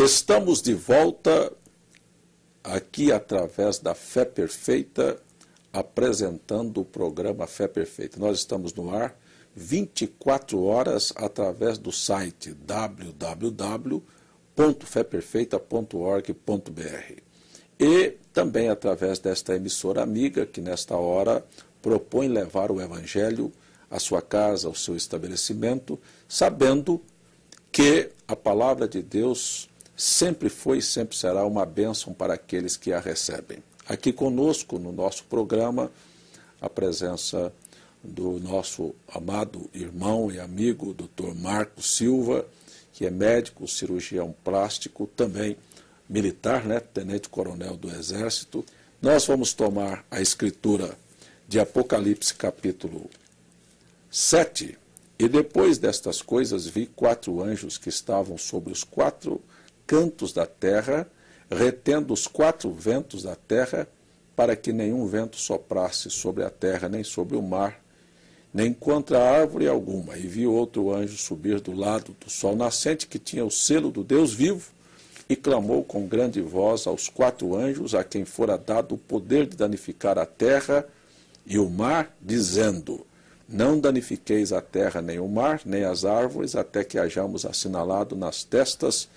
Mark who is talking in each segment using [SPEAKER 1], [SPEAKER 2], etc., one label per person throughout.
[SPEAKER 1] Estamos de volta aqui através da Fé Perfeita, apresentando o programa Fé Perfeita. Nós estamos no ar 24 horas através do site www.feperfeita.org.br e também através desta emissora amiga que nesta hora propõe levar o Evangelho à sua casa, ao seu estabelecimento, sabendo que a palavra de Deus sempre foi e sempre será uma bênção para aqueles que a recebem. Aqui conosco, no nosso programa, a presença do nosso amado irmão e amigo, Dr. Marcos Silva, que é médico, cirurgião plástico, também militar, né, tenente-coronel do Exército. Nós vamos tomar a escritura de Apocalipse, capítulo 7, e depois destas coisas vi 4 anjos que estavam sobre os 4 cantos da terra, retendo os 4 ventos da terra, para que nenhum vento soprasse sobre a terra, nem sobre o mar, nem contra árvore alguma. E vi outro anjo subir do lado do sol nascente, que tinha o selo do Deus vivo, e clamou com grande voz aos 4 anjos, a quem fora dado o poder de danificar a terra e o mar, dizendo: não danifiqueis a terra, nem o mar, nem as árvores, até que hajamos assinalado nas testas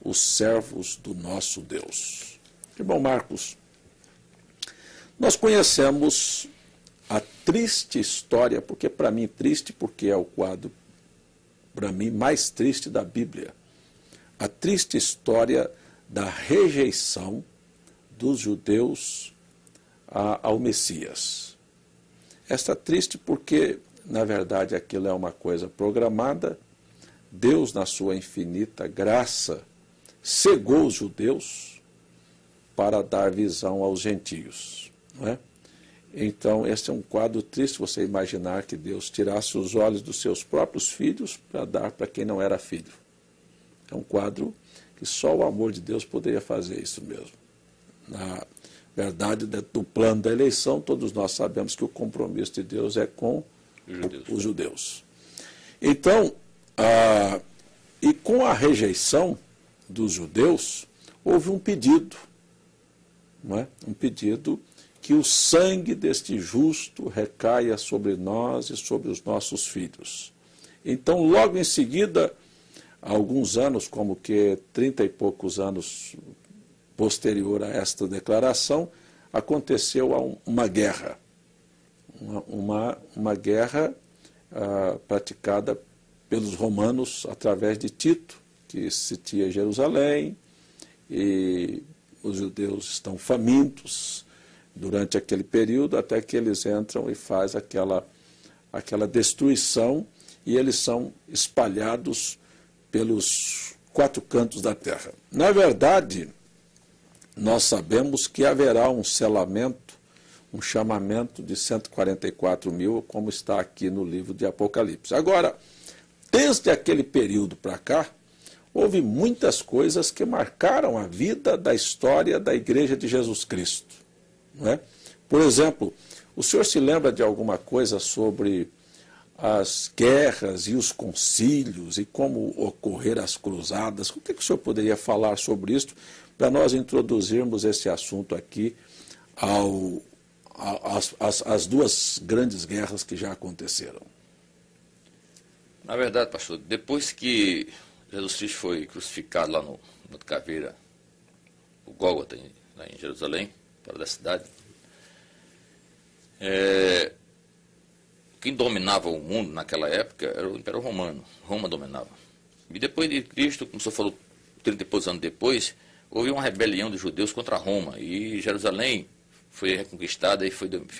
[SPEAKER 1] os servos do nosso Deus. Irmão Marcos, nós conhecemos a triste história, porque para mim triste, porque é o quadro, para mim, mais triste da Bíblia. A triste história da rejeição dos judeus ao Messias. Esta triste porque, na verdade, aquilo é uma coisa programada. Deus, na sua infinita graça, cegou os judeus para dar visão aos gentios. Não é? Então, esse é um quadro triste, você imaginar que Deus tirasse os olhos dos seus próprios filhos para dar para quem não era filho. É um quadro que só o amor de Deus poderia fazer isso mesmo. Na verdade, dentro do plano da eleição, todos nós sabemos que o compromisso de Deus é com os judeus. Então, e com a rejeição dos judeus, houve um pedido, não é? Um pedido que o sangue deste justo recaia sobre nós e sobre os nossos filhos. Então, logo em seguida, há alguns anos, como que 30 e poucos anos posterior a esta declaração, aconteceu uma guerra. Uma guerra praticada pelos romanos através de Tito, que sitia Jerusalém, e os judeus estão famintos durante aquele período, até que eles entram e fazem aquela destruição, e eles são espalhados pelos 4 cantos da terra. Na verdade, nós sabemos que haverá um selamento, um chamamento de 144 mil, como está aqui no livro de Apocalipse. Agora, desde aquele período para cá, houve muitas coisas que marcaram a vida da história da Igreja de Jesus Cristo. Não é? Por exemplo, o senhor se lembra de alguma coisa sobre as guerras e os concílios e como ocorreram as cruzadas? O que o senhor poderia falar sobre isso para nós introduzirmos esse assunto aqui às 2 grandes guerras que já aconteceram?
[SPEAKER 2] Na verdade, pastor, depois que Jesus Cristo foi crucificado lá no Caveira, o Gólgota, lá em Jerusalém, fora da cidade, quem dominava o mundo naquela época era o Império Romano. Roma dominava. E depois de Cristo, como o senhor falou, 30 e poucos anos depois, houve uma rebelião dos judeus contra Roma. E Jerusalém foi reconquistada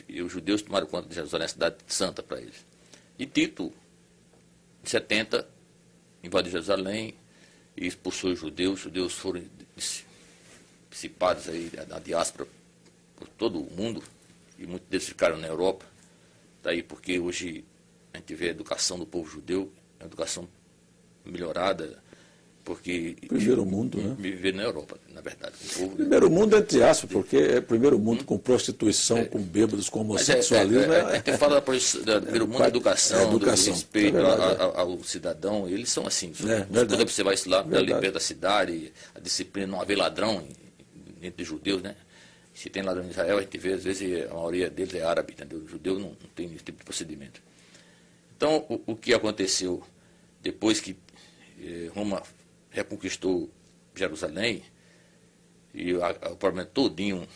[SPEAKER 2] e os judeus tomaram conta de Jerusalém, a cidade santa para eles. E Tito, em 70, invadiu Jerusalém e expulsou os judeus. Os judeus foram dissipados aí na diáspora por todo o mundo, e muitos deles ficaram na Europa. Daí porque hoje a gente vê a educação do povo judeu, a educação melhorada, porque...
[SPEAKER 1] Primeiro mundo, né?
[SPEAKER 2] Viver na Europa, na verdade.
[SPEAKER 1] Primeiro mundo, entre aspas, porque é primeiro mundo com prostituição, com bêbados, com homossexualismo.
[SPEAKER 2] A gente fala do primeiro mundo da educação, do respeito ao cidadão, eles são assim. Quando você vai lá na limpeza da cidade, a disciplina, não haver ladrão entre judeus, né? Se tem ladrão em Israel, a gente vê, às vezes, a maioria deles é árabe, entendeu? O judeu não tem esse tipo de procedimento. Então, o que aconteceu depois que Roma reconquistou Jerusalém, e o problema todinho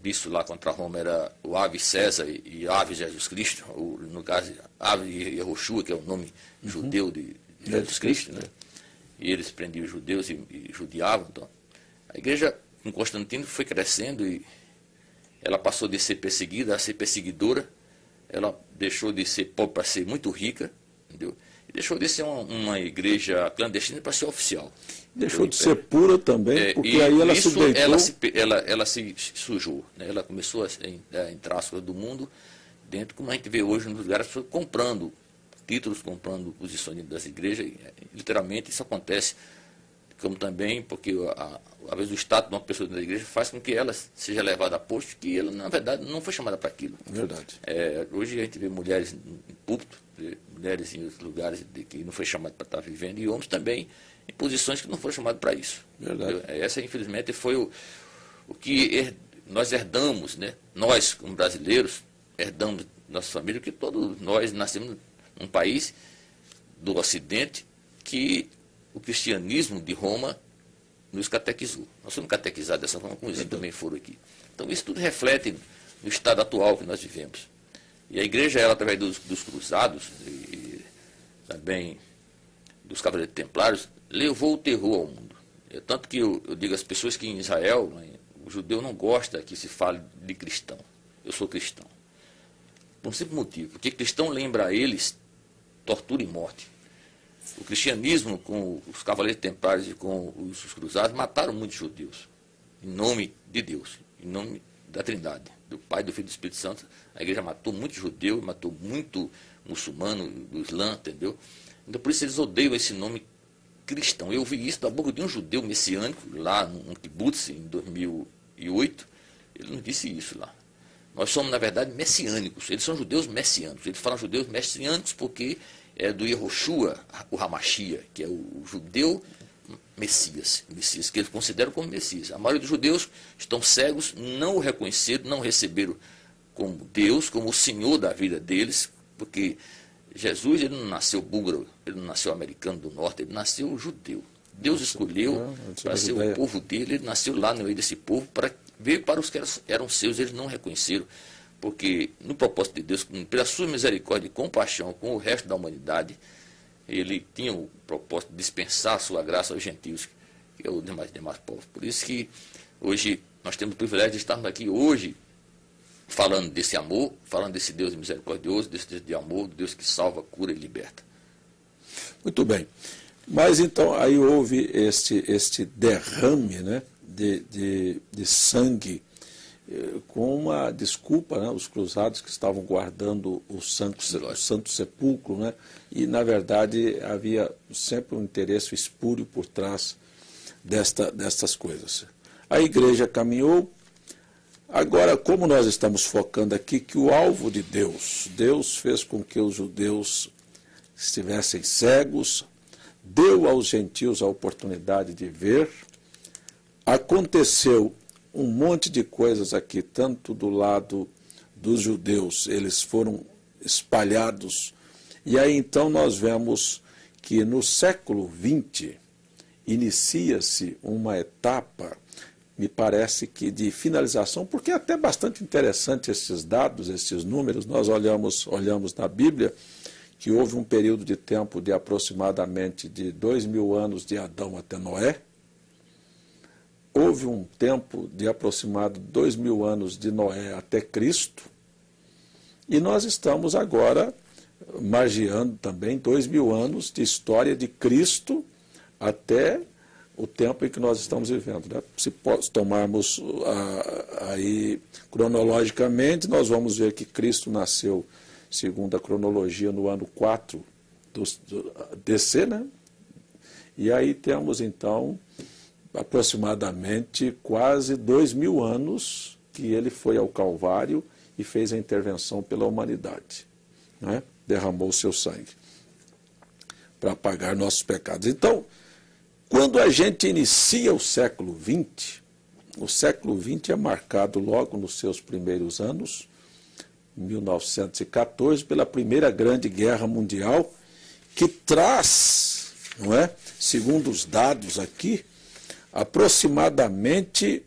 [SPEAKER 2] disso lá contra Roma era o Ave César e Ave Jesus Cristo, no caso, Ave Yehoshua, que é o nome judeu de Jesus Cristo, né? E eles prendiam os judeus e judiavam. Então, a igreja com Constantino foi crescendo e ela passou de ser perseguida a ser perseguidora, ela deixou de ser pobre para ser muito rica, entendeu? Deixou de ser uma igreja clandestina para ser oficial.
[SPEAKER 1] Deixou de ser pura também, porque aí ela se deitou...
[SPEAKER 2] Ela se sujou, né? Ela começou a entrar as coisas do mundo dentro, como a gente vê hoje nos lugares, as pessoas comprando títulos, comprando posições das igrejas. Literalmente isso acontece, como também, porque às vezes o status de uma pessoa da igreja faz com que ela seja levada a posto que ela, na verdade, não foi chamada para aquilo.
[SPEAKER 1] Verdade.
[SPEAKER 2] Hoje a gente vê mulheres em púlpito, mulheres em outros lugares que não foi chamado para estar vivendo, e homens também em posições que não foram chamados para isso.
[SPEAKER 1] Verdade.
[SPEAKER 2] Essa, infelizmente, foi o que nós herdamos, né? Nós, como brasileiros, herdamos nossa família, porque todos nós nascemos num país do Ocidente que o cristianismo de Roma nos catequizou. Nós somos catequizados dessa forma, como eles também foram aqui. Então, isso tudo reflete no estado atual que nós vivemos. E a igreja, ela, através dos cruzados e também dos cavaleiros templários, levou o terror ao mundo. Tanto que eu digo às pessoas que em Israel, o judeu não gosta que se fale de cristão. Eu sou cristão. Por um simples motivo, porque cristão lembra a eles tortura e morte. O cristianismo, com os cavaleiros templários e com os cruzados, mataram muitos judeus, em nome de Deus, em nome da Trindade, do Pai, do Filho e do Espírito Santo. A igreja matou muito judeu, matou muito muçulmano do Islã, entendeu? Então, por isso eles odeiam esse nome cristão. Eu ouvi isso da boca de um judeu messiânico, lá no kibbutz, em 2008, ele nos disse isso lá. Nós somos, na verdade, messiânicos. Eles são judeus messiânicos. Eles falam judeus messiânicos porque é do Yehoshua, o Hamashia, que é o judeu Messias, que eles consideram como Messias. A maioria dos judeus estão cegos, não o reconheceram, não receberam como Deus, como o Senhor da vida deles, porque Jesus, ele não nasceu búlgaro, ele não nasceu americano do norte, ele nasceu judeu. Deus escolheu para ser o povo dele, ele nasceu lá no meio desse povo, para veio para os que eram seus, eles não reconheceram, porque no propósito de Deus, pela sua misericórdia e compaixão com o resto da humanidade, ele tinha o propósito de dispensar a sua graça aos gentios, que é os demais povos. Por isso que hoje nós temos o privilégio de estarmos aqui hoje, falando desse amor, falando desse Deus misericordioso, desse Deus de amor, Deus que salva, cura e liberta.
[SPEAKER 1] Muito bem. Mas então aí houve este derrame, né, de sangue, com uma desculpa, né, os cruzados que estavam guardando o Santo Sepulcro, né, e na verdade havia sempre um interesse espúrio por trás destas coisas. A igreja caminhou. Agora, como nós estamos focando aqui que o alvo de Deus fez com que os judeus estivessem cegos, deu aos gentios a oportunidade de ver, aconteceu um monte de coisas aqui, tanto do lado dos judeus, eles foram espalhados, e aí então nós vemos que no século XX inicia-se uma etapa, me parece que de finalização, porque é até bastante interessante esses dados, esses números. Nós olhamos na Bíblia que houve um período de tempo de aproximadamente de 2000 anos de Adão até Noé, houve um tempo de aproximado 2000 anos de Noé até Cristo, e nós estamos agora margeando também 2000 anos de história de Cristo até o tempo em que nós estamos vivendo, né? Se tomarmos aí cronologicamente, nós vamos ver que Cristo nasceu, segundo a cronologia, no ano 4 do DC, né? E aí temos, então, aproximadamente quase 2000 anos que ele foi ao Calvário e fez a intervenção pela humanidade, né? Derramou o seu sangue para pagar nossos pecados. Então, quando a gente inicia o século XX é marcado logo nos seus primeiros anos, 1914, pela Primeira Grande Guerra Mundial, que traz, não é, segundo os dados aqui, aproximadamente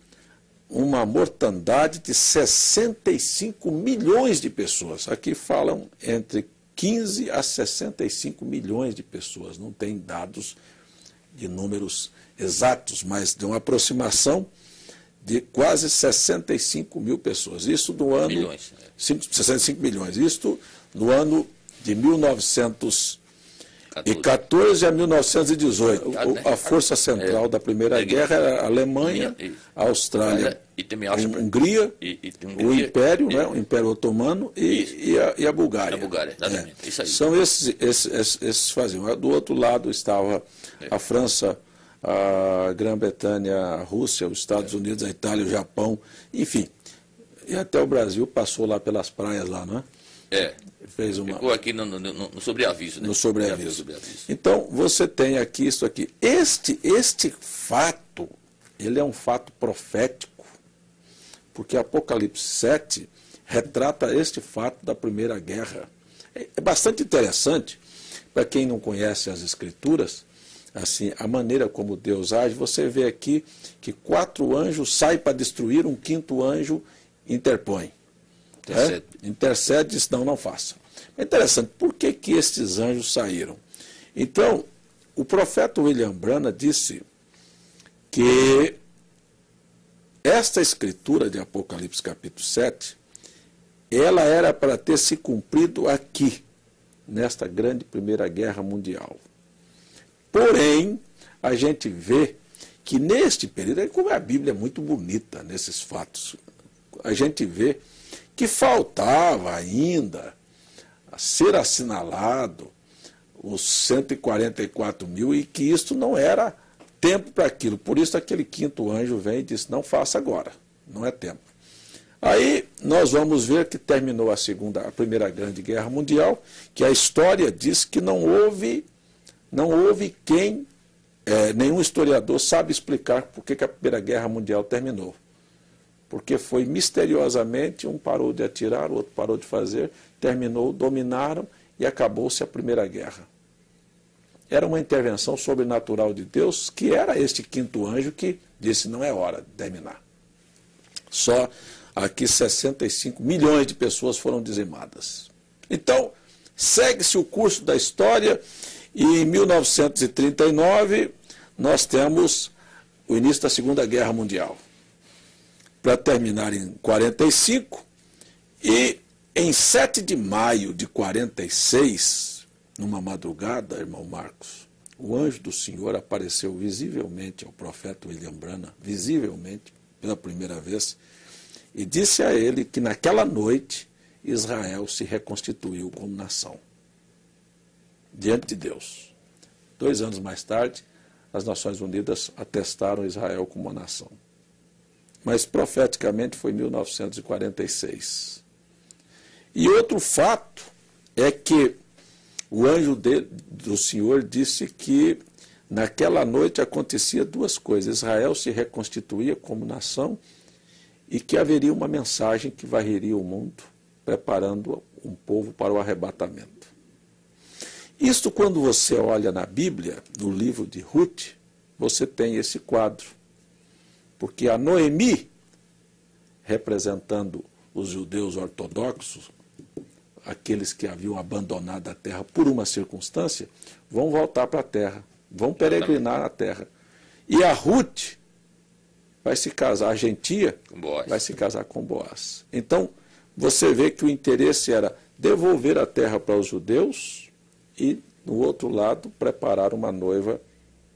[SPEAKER 1] uma mortandade de 65 milhões de pessoas. Aqui falam entre 15 a 65 milhões de pessoas. Não tem dados de números exatos, mas de uma aproximação de quase 65 mil pessoas. Isso do ano...
[SPEAKER 2] Milhões.
[SPEAKER 1] 65 milhões. Isto no ano de 1914 a 1918. A força central da Primeira Guerra era a Alemanha, a Austrália, Hungria, o Império, né, o Império Otomano e a Bulgária.
[SPEAKER 2] A Bulgária, exatamente. Isso aí.
[SPEAKER 1] São esses faziam. Do outro lado estava a França, a Grã-Bretanha, a Rússia, os Estados Unidos, a Itália, o Japão, enfim. E até o Brasil passou lá pelas praias lá, não é? Fez uma...
[SPEAKER 2] Ficou aqui no sobreaviso, né?
[SPEAKER 1] No sobreaviso. Então, você tem aqui isso aqui. Este fato, ele é um fato profético, porque Apocalipse 7 retrata este fato da Primeira Guerra. É bastante interessante, para quem não conhece as Escrituras, assim, a maneira como Deus age. Você vê aqui que 4 anjos saem para destruir, um 5º anjo interpõe. Intercede e diz, não faça. É interessante, por que estes anjos saíram? Então, o profeta William Branham disse que esta escritura de Apocalipse capítulo 7, ela era para ter se cumprido aqui, nesta grande Primeira Guerra Mundial. Porém, a gente vê que neste período, como a Bíblia é muito bonita nesses fatos, a gente vê que faltava ainda a ser assinalado os 144 mil e que isto não era tempo para aquilo. Por isso aquele 5º anjo vem e diz, não faça agora, não é tempo. Aí nós vamos ver que terminou a Primeira Grande Guerra Mundial, que a história diz que não houve quem, nenhum historiador sabe explicar por que a Primeira Guerra Mundial terminou. Porque foi misteriosamente, um parou de atirar, o outro parou de fazer, terminou, dominaram e acabou-se a Primeira Guerra. Era uma intervenção sobrenatural de Deus, que era este 5º anjo que disse, não é hora de terminar. Só aqui 65 milhões de pessoas foram dizimadas. Então, segue-se o curso da história e em 1939 nós temos o início da Segunda Guerra Mundial. Para terminar em 45, e em 7 de maio de 46, numa madrugada, irmão Marcos, o anjo do Senhor apareceu visivelmente ao profeta William Branham, visivelmente, pela primeira vez, e disse a ele que naquela noite Israel se reconstituiu como nação, diante de Deus. 2 anos mais tarde, as Nações Unidas atestaram Israel como uma nação. Mas profeticamente foi 1946. E outro fato é que o anjo do Senhor disse que naquela noite acontecia 2 coisas. Israel se reconstituía como nação e que haveria uma mensagem que varreria o mundo, preparando um povo para o arrebatamento. Isto, quando você olha na Bíblia, no livro de Ruth, você tem esse quadro. Porque a Noemi, representando os judeus ortodoxos, aqueles que haviam abandonado a terra por uma circunstância, vão voltar para a terra, vão peregrinar na terra. E a Ruth vai se casar, a gentia vai se casar com Boaz. Então, você vê que o interesse era devolver a terra para os judeus e, no outro lado, preparar uma noiva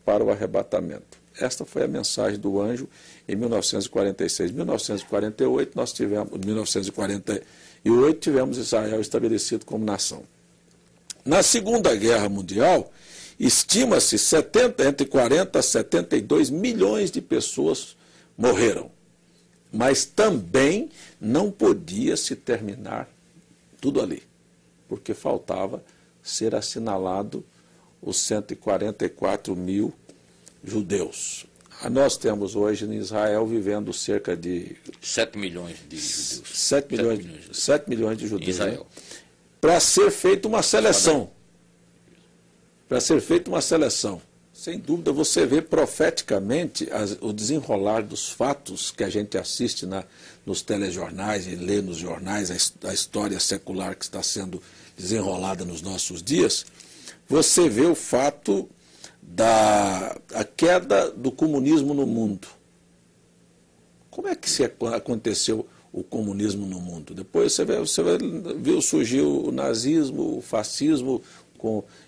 [SPEAKER 1] para o arrebatamento. Esta foi a mensagem do anjo em 1946. Em 1948, 1948 tivemos Israel estabelecido como nação. Na Segunda Guerra Mundial, estima-se entre 40 a 72 milhões de pessoas morreram. Mas também não podia se terminar tudo ali, porque faltava ser assinalado os 144 mil judeus. Nós temos hoje em Israel vivendo cerca de
[SPEAKER 2] 7 milhões de judeus.
[SPEAKER 1] 7 milhões de judeus.
[SPEAKER 2] Em Israel.
[SPEAKER 1] Para ser feita uma seleção. Para ser feita uma seleção. Sem dúvida, você vê profeticamente o desenrolar dos fatos que a gente assiste nos telejornais e lê nos jornais, a história secular que está sendo desenrolada nos nossos dias. Você vê o fato a queda do comunismo no mundo. Como é que aconteceu o comunismo no mundo? Depois você viu surgir o nazismo, o fascismo,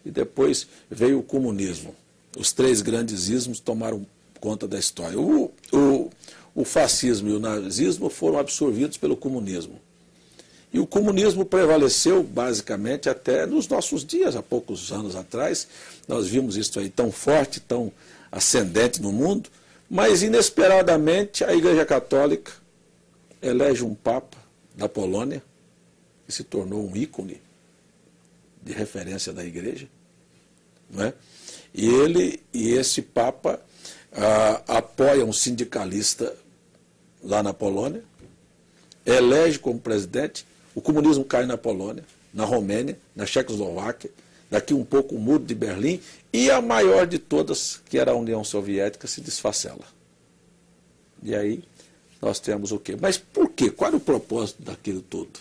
[SPEAKER 1] e depois veio o comunismo. Os três grandes ismos tomaram conta da história. O fascismo e o nazismo foram absorvidos pelo comunismo. E o comunismo prevaleceu basicamente até nos nossos dias, há poucos anos atrás. Nós vimos isso aí tão forte, tão ascendente no mundo, mas inesperadamente a Igreja Católica elege um Papa da Polônia, que se tornou um ícone de referência da Igreja, não é? E esse Papa apoia um sindicalista lá na Polônia, elege como presidente. O comunismo cai na Polônia, na Romênia, na Tchecoslováquia, daqui um pouco o Muro de Berlim, e a maior de todas, que era a União Soviética, se desfacela. E aí nós temos o quê? Mas por quê? Qual era o propósito daquilo tudo?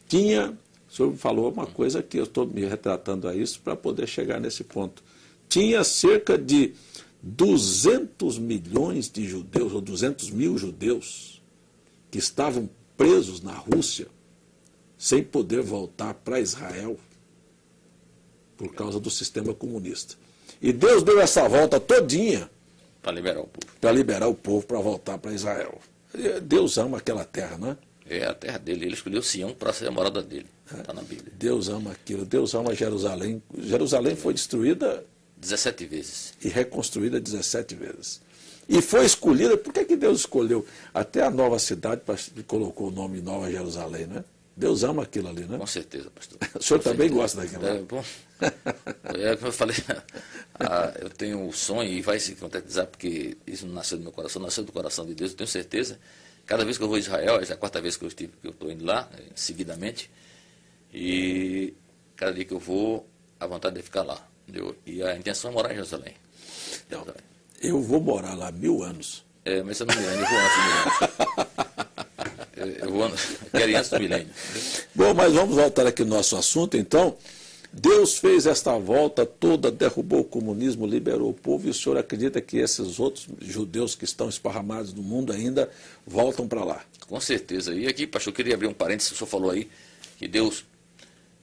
[SPEAKER 1] O senhor falou uma coisa que eu estou me retratando a isso para poder chegar nesse ponto. Tinha cerca de 200 milhões de judeus, ou 200 mil judeus, que estavam presos na Rússia, sem poder voltar para Israel, por causa do sistema comunista. E Deus deu essa volta todinha
[SPEAKER 2] para liberar o povo.
[SPEAKER 1] Para liberar o povo para voltar para Israel. Deus ama aquela terra, não é?
[SPEAKER 2] É a terra dele. Ele escolheu Sião para ser a morada dele. Está na Bíblia.
[SPEAKER 1] Deus ama aquilo. Deus ama Jerusalém. Jerusalém foi destruída
[SPEAKER 2] 17 vezes.
[SPEAKER 1] E reconstruída 17 vezes. E foi escolhida. Por que Deus escolheu até a nova cidade, colocou o nome Nova Jerusalém, né? Deus ama aquilo ali, né?
[SPEAKER 2] Com certeza, pastor.
[SPEAKER 1] O senhor também gosta daquilo?
[SPEAKER 2] É bom. É como eu falei, eu tenho um sonho e vai se concretizar, porque isso não nasceu do meu coração, nasceu do coração de Deus, eu tenho certeza. Cada vez que eu vou a Israel, essa é a quarta vez que eu estou indo lá, seguidamente, e cada dia que eu vou, a vontade de ficar lá. Entendeu? E a intenção é morar em Jerusalém.
[SPEAKER 1] Não, eu vou morar lá 1000 anos.
[SPEAKER 2] É, mas eu não me lembro, eu vou antes do milênio. Eu quero ir antes do milênio.
[SPEAKER 1] Bom, mas vamos voltar aqui no nosso assunto, então. Deus fez esta volta toda, derrubou o comunismo, liberou o povo, e o senhor acredita que esses outros judeus que estão esparramados no mundo ainda voltam para lá?
[SPEAKER 2] Com certeza. E aqui, pastor, eu queria abrir um parênteses, o senhor falou aí que Deus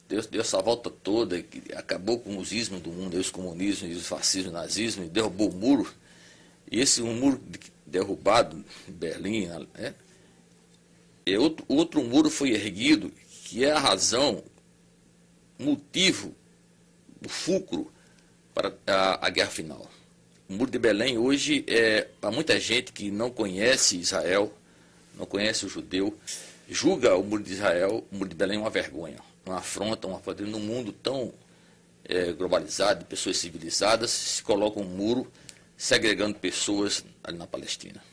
[SPEAKER 2] deu essa volta toda, que acabou com os ismos do mundo, os comunismos, os fascismos, o nazismo, e derrubou o muro. E esse muro derrubado em Berlim, né? Outro muro foi erguido, que é a razão, motivo, o fulcro para a guerra final. O muro de Belém hoje para muita gente que não conhece Israel, não conhece o judeu, julga o muro de Israel, o muro de Belém uma vergonha, uma afronta, uma afronta. Num mundo tão globalizado, de pessoas civilizadas, se coloca um muro segregando pessoas ali na Palestina.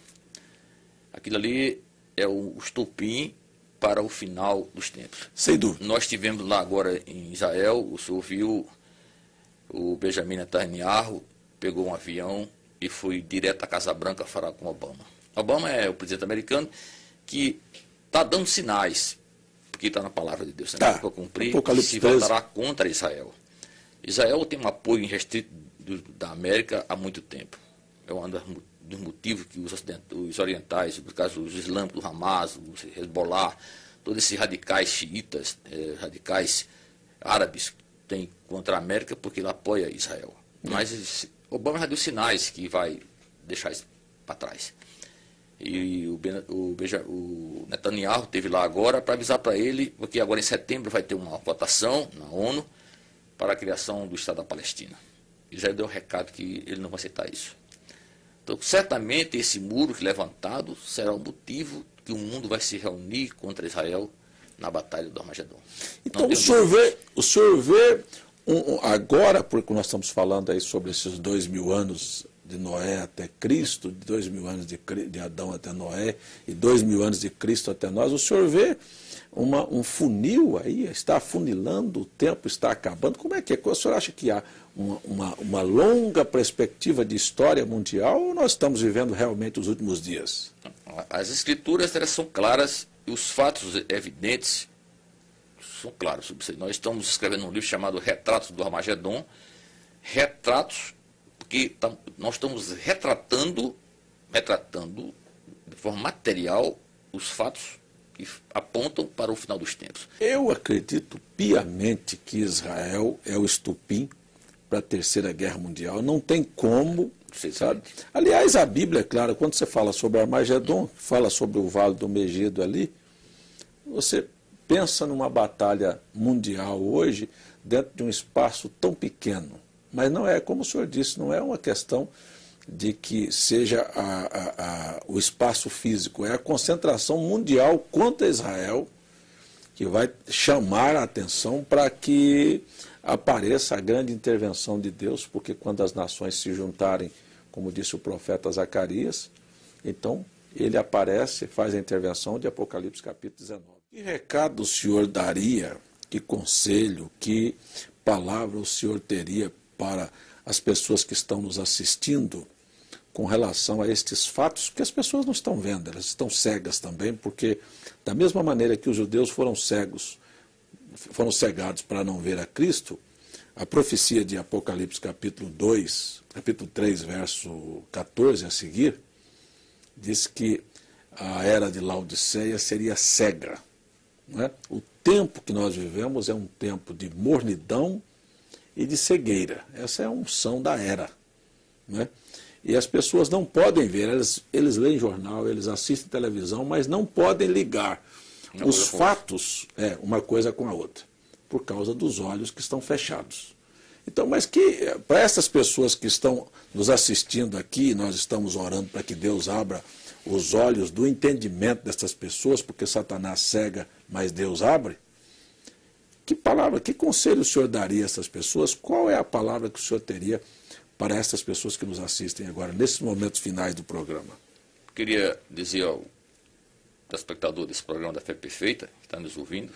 [SPEAKER 2] Aquilo ali é o estopim para o final dos tempos.
[SPEAKER 1] Sem dúvida.
[SPEAKER 2] Nós estivemos lá agora em Israel, o senhor viu o Benjamin Netanyahu, pegou um avião e foi direto à Casa Branca falar com Obama. Obama é o presidente americano que está dando sinais, porque está na palavra de Deus, para cumprir, e se voltará contra Israel. Israel tem um apoio irrestrito da América há muito tempo. É um dos motivos que os orientais, no caso os islâmicos, o Hamas, o Hezbollah, todos esses radicais xiitas, radicais árabes, têm contra a América porque ele apoia Israel. Mas Obama já deu sinais que vai deixar isso para trás. E o Netanyahu esteve lá agora para avisar para ele, porque agora em setembro vai ter uma votação na ONU para a criação do Estado da Palestina. Israel deu o recado que ele não vai aceitar isso. Então, certamente, esse muro levantado será o motivo que o mundo vai se reunir contra Israel na Batalha do Armagedon.
[SPEAKER 1] Então, o senhor vê agora, porque nós estamos falando aí sobre esses 2000 anos de Noé até Cristo, de 2000 anos de Adão até Noé, e 2000 anos de Cristo até nós, o senhor vê um funil aí, está afunilando, o tempo está acabando. Como é que é? O senhor acha que há uma longa perspectiva de história mundial ou nós estamos vivendo realmente os últimos dias?
[SPEAKER 2] As escrituras, elas são claras e os fatos evidentes são claros sobre isso. Nós estamos escrevendo um livro chamado Retratos do Armagedon, retratos, porque nós estamos retratando de forma material os fatos que apontam para o final dos tempos.
[SPEAKER 1] Eu acredito piamente que Israel é o estupim para a Terceira Guerra Mundial. Não tem como, sabe? Aliás, a Bíblia, é claro, quando você fala sobre Armagedon, fala sobre o Vale do Megido ali, você pensa numa batalha mundial hoje dentro de um espaço tão pequeno. Mas não é, como o senhor disse, não é uma questão de que seja o espaço físico, é a concentração mundial contra Israel que vai chamar a atenção para que apareça a grande intervenção de Deus, porque quando as nações se juntarem, como disse o profeta Zacarias, então ele aparece, faz a intervenção de Apocalipse capítulo 19. Que recado o senhor daria, que conselho, que palavra o senhor teria para as pessoas que estão nos assistindo com relação a estes fatos que as pessoas não estão vendo, elas estão cegas também, porque da mesma maneira que os judeus foram cegados para não ver a Cristo, a profecia de Apocalipse capítulo 3, verso 14 a seguir, diz que a era de Laodiceia seria cega. Não é? O tempo que nós vivemos é um tempo de mornidão e de cegueira. Essa é a unção da era. Não é? E as pessoas não podem ver, eles leem jornal, eles assistem televisão, mas não podem ligar os fatos, uma coisa com a outra, por causa dos olhos que estão fechados. Então, mas que para essas pessoas que estão nos assistindo aqui, nós estamos orando para que Deus abra os olhos do entendimento dessas pessoas, porque Satanás cega, mas Deus abre. Que palavra, que conselho o senhor daria a essas pessoas? Qual é a palavra que o senhor teria para essas pessoas que nos assistem agora, nesses momentos finais do programa?
[SPEAKER 2] Queria dizer ao telespectador desse programa da Fé Perfeita, que está nos ouvindo,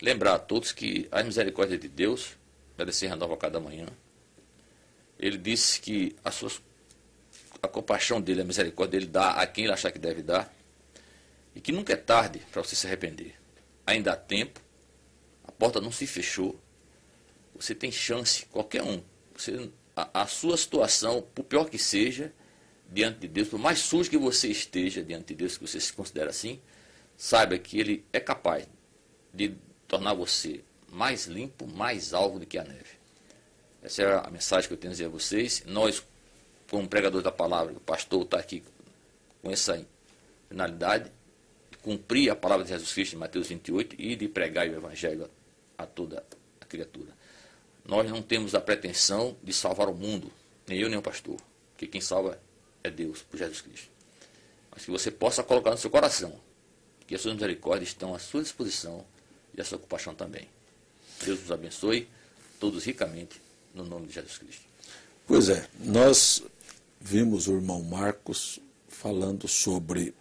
[SPEAKER 2] lembrar a todos que a misericórdia de Deus deve ser renova a cada manhã. Ele disse que a compaixão dele, a misericórdia dele dá a quem ele achar que deve dar, e que nunca é tarde para você se arrepender. Ainda há tempo, a porta não se fechou, você tem chance, qualquer um. A sua situação, por pior que seja, diante de Deus, por mais sujo que você esteja diante de Deus, que você se considera assim, saiba que Ele é capaz de tornar você mais limpo, mais alvo do que a neve. Essa é a mensagem que eu tenho a dizer a vocês. Nós, como pregadores da palavra, o pastor está aqui com essa finalidade de cumprir a palavra de Jesus Cristo em Mateus 28 e de pregar o Evangelho a toda a criatura. Nós não temos a pretensão de salvar o mundo, nem eu nem o pastor, porque quem salva é Deus, por Jesus Cristo. Mas que você possa colocar no seu coração que as suas misericórdias estão à sua disposição e a sua compaixão também. Deus nos abençoe, todos ricamente, no nome de Jesus Cristo.
[SPEAKER 1] Pois é, nós vimos o irmão Marcos falando sobre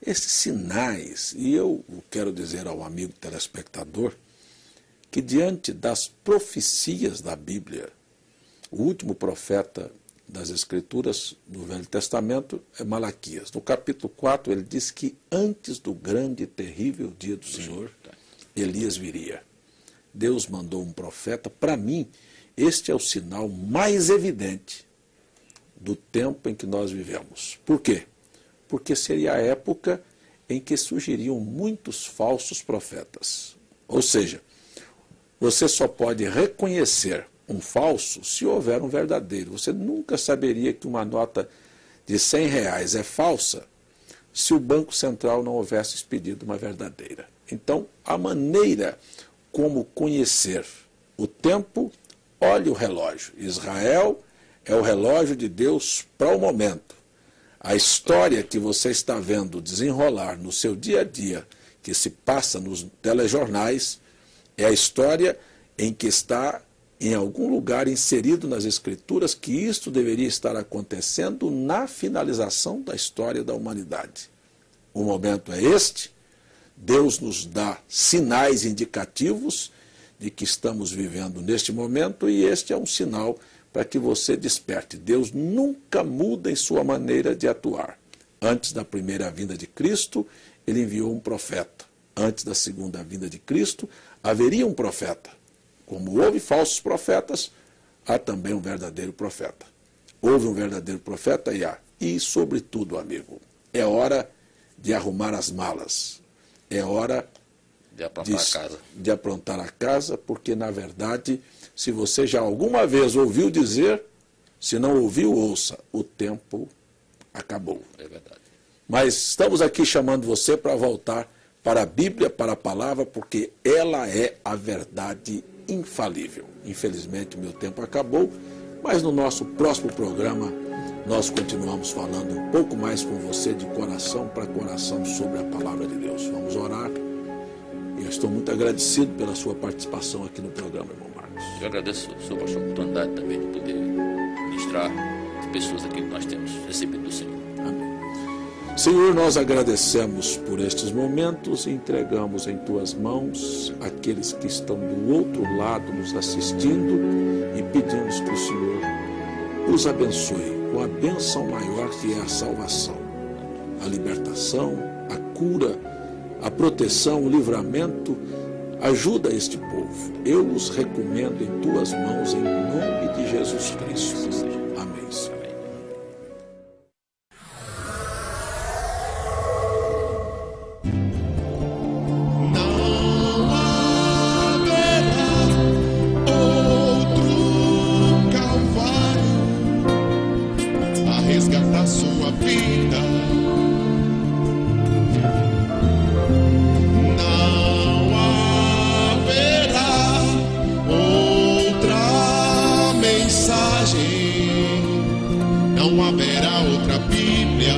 [SPEAKER 1] esses sinais, e eu quero dizer ao amigo telespectador que diante das profecias da Bíblia, o último profeta das Escrituras do Velho Testamento é Malaquias. No capítulo 4 ele diz que antes do grande e terrível dia do Senhor, Elias viria. Deus mandou um profeta. Para mim, este é o sinal mais evidente do tempo em que nós vivemos. Por quê? Porque seria a época em que surgiriam muitos falsos profetas. Ou seja, você só pode reconhecer um falso se houver um verdadeiro. Você nunca saberia que uma nota de R$100 é falsa se o Banco Central não houvesse expedido uma verdadeira. Então, a maneira como conhecer o tempo, olhe o relógio. Israel é o relógio de Deus para o momento. A história que você está vendo desenrolar no seu dia a dia, que se passa nos telejornais, é a história em que está em algum lugar inserido nas Escrituras que isto deveria estar acontecendo na finalização da história da humanidade. O momento é este. Deus nos dá sinais indicativos de que estamos vivendo neste momento e este é um sinal para que você desperte. Deus nunca muda em sua maneira de atuar. Antes da primeira vinda de Cristo, ele enviou um profeta. Antes da segunda vinda de Cristo, haveria um profeta. Como houve falsos profetas, há também um verdadeiro profeta. Houve um verdadeiro profeta e há. E, sobretudo, amigo, é hora de arrumar as malas. É hora de aprontar a casa, porque, na verdade, se você já alguma vez ouviu dizer, se não ouviu, ouça, o tempo acabou.
[SPEAKER 2] É verdade.
[SPEAKER 1] Mas estamos aqui chamando você para voltar para a Bíblia, para a palavra, porque ela é a verdade infalível. Infelizmente, meu tempo acabou, mas no nosso próximo programa nós continuamos falando um pouco mais com você de coração para coração sobre a palavra de Deus. Vamos orar. E eu estou muito agradecido pela sua participação aqui no programa, irmão Marcos.
[SPEAKER 2] Eu agradeço a sua oportunidade também de poder ministrar as pessoas aqui que nós temos recebido do Senhor.
[SPEAKER 1] Amém. Senhor, nós agradecemos por estes momentos e entregamos em Tuas mãos aqueles que estão do outro lado nos assistindo e pedimos que o Senhor os abençoe com a bênção maior que é a salvação, a libertação, a cura, a proteção, o livramento. Ajuda este povo. Eu os recomendo em Tuas mãos em nome de Jesus Cristo. Amém, Senhor.
[SPEAKER 3] Não haverá outra Bíblia.